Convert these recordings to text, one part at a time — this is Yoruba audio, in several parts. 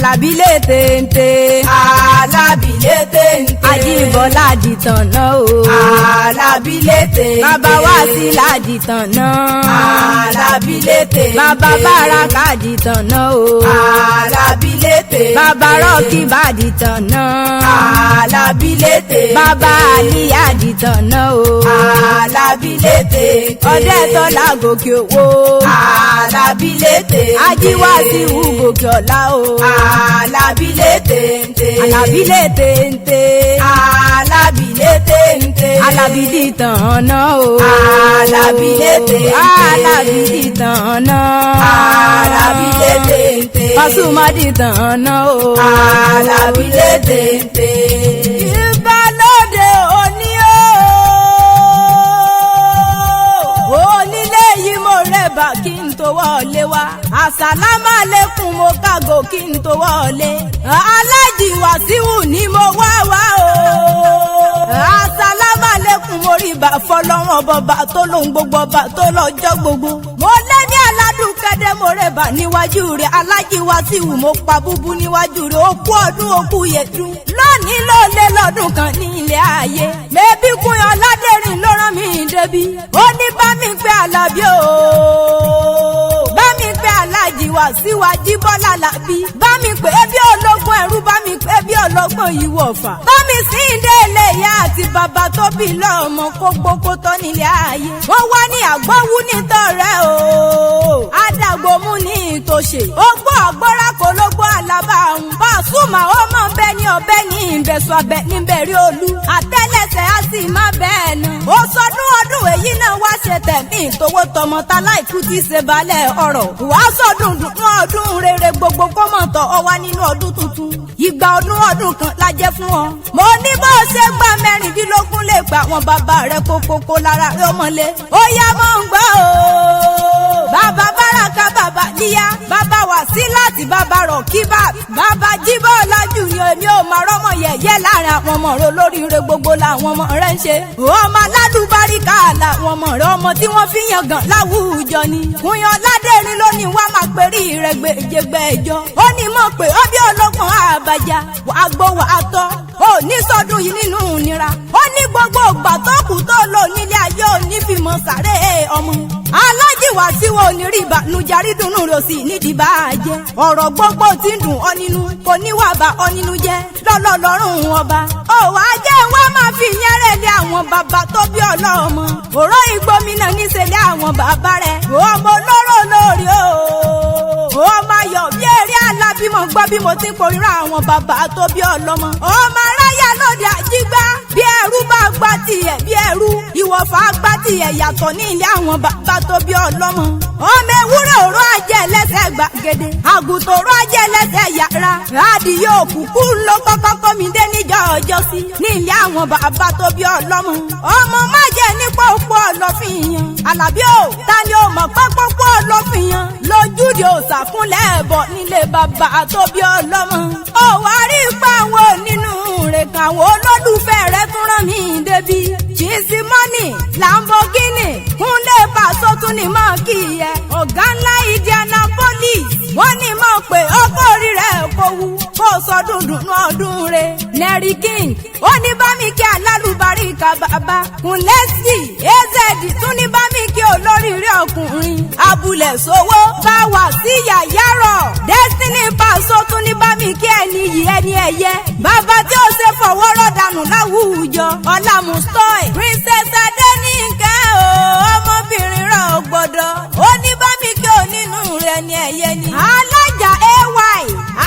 Alábílẹ̀ téńté. Alábílẹ̀ téńté. Ajíbọ́lá dìtàn náà o. Alábílẹ̀ téńté. Bàbá Wásílà dìtàn náà. Alábílẹ̀ téńté. Bàbá Báràká dìtàn náà o. Alábílẹ̀ téńté. Bàbá Rọ́kìbá dìtàn náà. Alábílẹ̀ téńté. Bàbá Àlíyá dìtàn náà o. Alábílẹ̀ téńté. Ọdẹ́tọ́lá gòkè owó. Alábílẹ̀ téńté. Ajíwásíù gòkè ọlá o. Alábílẹ̀ téńté. Alábílẹ̀ téńté. Alábílẹ̀ téńté. Alábí dìtàn náà o. Alábílẹ̀ téńté. Alábí dìtàn náà. Alábílẹ̀ téńté. Pasuma dìtàn náà o. Alábílẹ̀ téńté. Ìbálòdé òní o. Onílé yìí mo rẹ̀bà kí n tó wọlé wá. Àsàlámù alékùm mo kágò kí n tó wọlé. Aláàjì Wàsíù ni mo wá o. Àsàlámù alékùm mo rí bá fọlọ́wọ́n bọba tó lóhun gbogbo ọba tó lọ́jọ́ gbogbo. Mo lé ní aládùúkẹ́dẹ́ mo rẹ̀bà níwájú rẹ̀. Aláàjì Wàsíù mo pa búbú níwájú rẹ̀. Ó kú ọdún ó kú yẹ̀dún. Lónìí ló lé lọ́dún kan ní ilé ayé. Mẹ́bí Kúnyàn Ládẹ̀rín ló rán mi débi. Ó ní bá mi pé Àlàbí o. Bá mi pé Aláàjì Wàsíù Ajíbọ́lá Àlàbí. Bá mi pé bí ológun ẹ̀rú, bá mi pé bí ọlọ́gbọ́n Ìwọ̀fà. Bá mi sí ilé ilé ìyá àti bàbá tó bí lọ́mọ kó gbogbo tó nílé ayé. Wọ́n wá ní àgbọ̀wú nítọ̀rẹ́ o. Adàgbòmù ní ìtòṣe. Ó gbọ́ àgbọ́rá kò ló gbọ́ àlàbà òun. Pasuma ó mọ̀ bẹ́ẹ̀ ní ọbẹ̀ ní ìbẹ̀sọ̀ abẹ níbẹ̀rí olú. Àtẹ́lẹsẹ̀ á sì má bẹ́ẹ̀ nù. Ó sọdún ọdún èyí náà wá ṣe tẹ̀mí ìtòwó tọmọ ta láìkú tí ṣe balẹ̀ ọ̀rọ̀. Wàá sọdún dùnú ọdún rere gbogbo kọ́mọ̀tọ̀ ọwá nínú ọdún tuntun. Ìgbà ọdún kan la jẹ́ fún ọ. Mo ní bó ṣe gbà mẹ́rìndínlógún lè gbà wọn bàbá rẹ̀ kókókó lára rẹ̀ ọmọlé. Ó yá mọ́ ń gbọ́ o. Bàbá Báràká, bàbá Líyá, bàbá Wàsílàtì, bàbá Rọ̀kíbà, bàbá Jíbọ́lá Júnior. Èmi ò máa rọ́mọ yẹ̀yẹ́ láàrin àwọn ọmọ rẹ̀ olóríire gbogbo làwọn ọmọ rẹ̀ ń ṣe. Ọmọ alálùbáríkà làwọn ọmọ rẹ̀, ọmọ tí wọ́n fi yan gàn láwùjọ ni. Kúnyàn Ládẹ̀rín ló ní wá máa perí rẹ̀ gbèjègbè ẹjọ́. Ó ní mọ̀ pé ó bí ọlọ́gbọ́n àbàjá wàá gbó wàá tọ́. Ó ní sọdún yìí nínú ìnira. Ó ní gbogbo ìgbà tó kù tó lò nílé ayé òní fi mọ sàré ọmọ. Aláàjì Wàsíù onírì ìbànújẹ́ àrídùnnú rẹ̀ sì nídìí bá a jẹ́. Ọ̀rọ̀ gbogbo tí ń dùn ọ nínú kò ní wà bá ọ nínú jẹ́ lọ́lọ́lọ́rùn ọba. Òwò ajé wa máa fi yẹ́rẹ̀ lé àwọn bàbá tó bí ọlọ́mọ. Òró ìgbómìnà níṣẹ́lẹ̀ àwọn bàbá rẹ̀. Ọmọ olóró lórí o. Ọmọ ayọ̀ bí eré alábímọ gbọ́ bí mo ti ń korira àwọn bàbá tó bí ọlọ́mọ. Ọmọ aráyà lóde àjígbá. Bí ẹrú bá gbá tiẹ̀ bí ẹrú. Ìwọ̀fà gbá tiẹ̀ yàtọ̀ ní ilé àwọn bàbá tó bí ọlọ́mọ. Ọmọ ewúrẹ́ òró ajẹ́ ẹlẹ́sẹ̀ gbàgede. Àgùntàn òró ajẹ́ ẹlẹ́sẹ̀ yàrá. Adìyẹ òkùnkù ló kọ́kọ́ kó mi dé níjọ́ ọjọ́ sí. Ní ilé àwọn bàbá tó bí ọlọ́mọ. Ọmọ má jẹ́ nípa òpó ọlọ́fin yan. Àlàbí o, ta ni o mọ̀ pé pópó ọlọ́fin yan? Lójúde òsàkúnlẹ̀ ẹ̀bọ̀ nílé bàbá tó bí ọlọ́mọ. Ó wá rí ipa àwọn nínú rẹ̀ káwọn olólùfẹ́ rẹ̀ tún rán mi débi. Chizzy Money, Lamborghini, Kúnlé Paso tún ní mọ́ kí ẹ. Ọ̀gá ńlá Indianapolis, wọ́n ní mọ̀ pé ọkọ̀ orí rẹ̀ kò wú. Kó sọdún dùnú ọdún rẹ̀. Neri King, ó ní bá mi kí alálùbáríkà bàbá. Kúnlẹ́sì, AZ tún ní bá mi kí olóríire ọkùnrin. Abúlé Sowó, Báwa sí Yàyárọ̀. Destiny Paso tún ní bá mi kí ẹni yìí ẹni ẹ̀yẹ. Bàbá tí ó ṣe fọwọ́rọ̀ dànù láwùjọ. Ọlá Mustoi, Princess Adéníkẹ́ o, ọmọbìnrin rẹ̀ ò gbọ́dọ̀. Ó ní bá mi kí o nínú rẹ̀ ni ẹ̀yẹ ni. Alájà AY,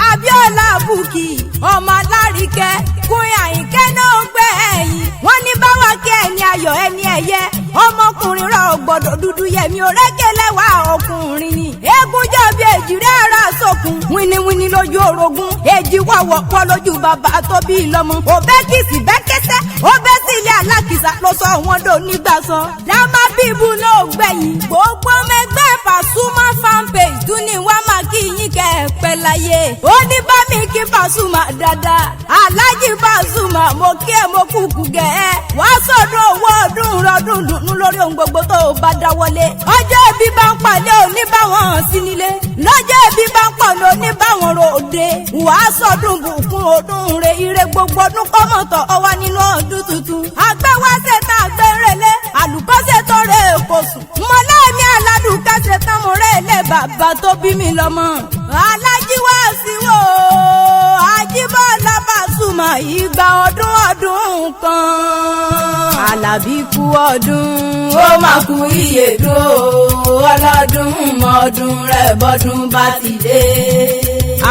Abíọ́lá Bùkì, ọmọ Alárìíkẹ́, Kúnyìn Àyìnkẹ́ náà gbẹ ẹ̀yìn. Wọ́n ní báwa kí ẹni ayọ̀ ẹni ẹ̀yẹ. Ọmọkùnrin rẹ̀ ò gbọ́dọ̀ dúdú yẹmi òrékelẹ́wà ọkùnrin ni. Eégún jọ bí èjìrẹ́ ara sókun. Wíníwíní lójú orogún. Èjì wọ̀wọ̀ pọ̀ lójú bàbá tó bí lọ́mọ. Òbẹ́kìsì bẹ́kẹ́sẹ́. Ó bẹ́ sí ilé alákìsà ló sọ wọ́n dò nígbà sọ. Lámà bíbú náà gbẹ̀yìn. Gbogbo mẹgbẹ́ Pasuma fanpage tún ní wá máa kí yín kẹ́ ẹ pẹ́ láyé. Ó ní bá mi kí Pasuma dáadáa. Aláàjì Pasuma mo kí ẹ mo kúkú gẹ̀ ẹ́. Wá sọ̀dún owó ọdún rọ ọdún dùnú lórí ohun gbogbo tó o bá dáwọ́lé. ọjọ́ ibi bá ń pàdé òní báwọn sí nílé. lọ́jọ́ ibi bá ń pọ̀ lóní báwọn ròde. wàá sọdún bùkún ọdún rẹ̀ ire gbogbo ọdún kọ́mọ̀tọ̀ ọwá nínú ọdún tuntun. àgbẹ̀wáṣẹ̀ tá a gbé rẹ̀lẹ́ àlùkọ́ṣẹ̀ tó rẹ̀ kò sùn. mọ̀lẹ́mi aládùúkẹ́ṣẹ̀ tán mo rẹ̀ lẹ́ bàbá tó bí mi lọ́mọ. Alájí Wasiu Àjíbọ́lá Pasuma ìgbà ọdún kan. Àlàbí kú ọdún ó máa kú ìyèdún o ọlọ́dún mọ́dún rẹ̀ bọ́dún bá ti dé.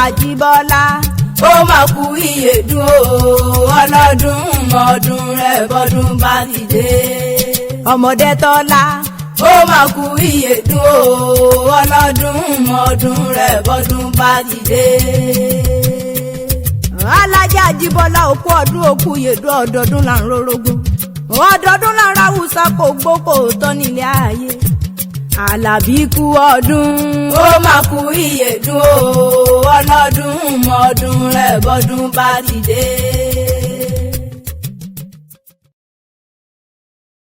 Àjíbọ́lá ó máa kú ìyèdún o ọlọ́dún mọ́dún rẹ̀ bọ́dún bá ti dé. ọmọdé tọ́lá ó máa kú ìyèdún o ọlọ́dún mọ́dún rẹ̀ bọ́dún bá ti dé. Alájí Àjíbọ́lá òkú ọdún òkú yèdú ọdọọdún là ń rórógún. ọdọọdún là ń ráwùsá kò gbókò tán nílé ayé. Àlàbí kú ọdún ó máa kú ìyèdún o ọlọ́dún mọ́dún rẹ̀ bọ́dún bá ti dé.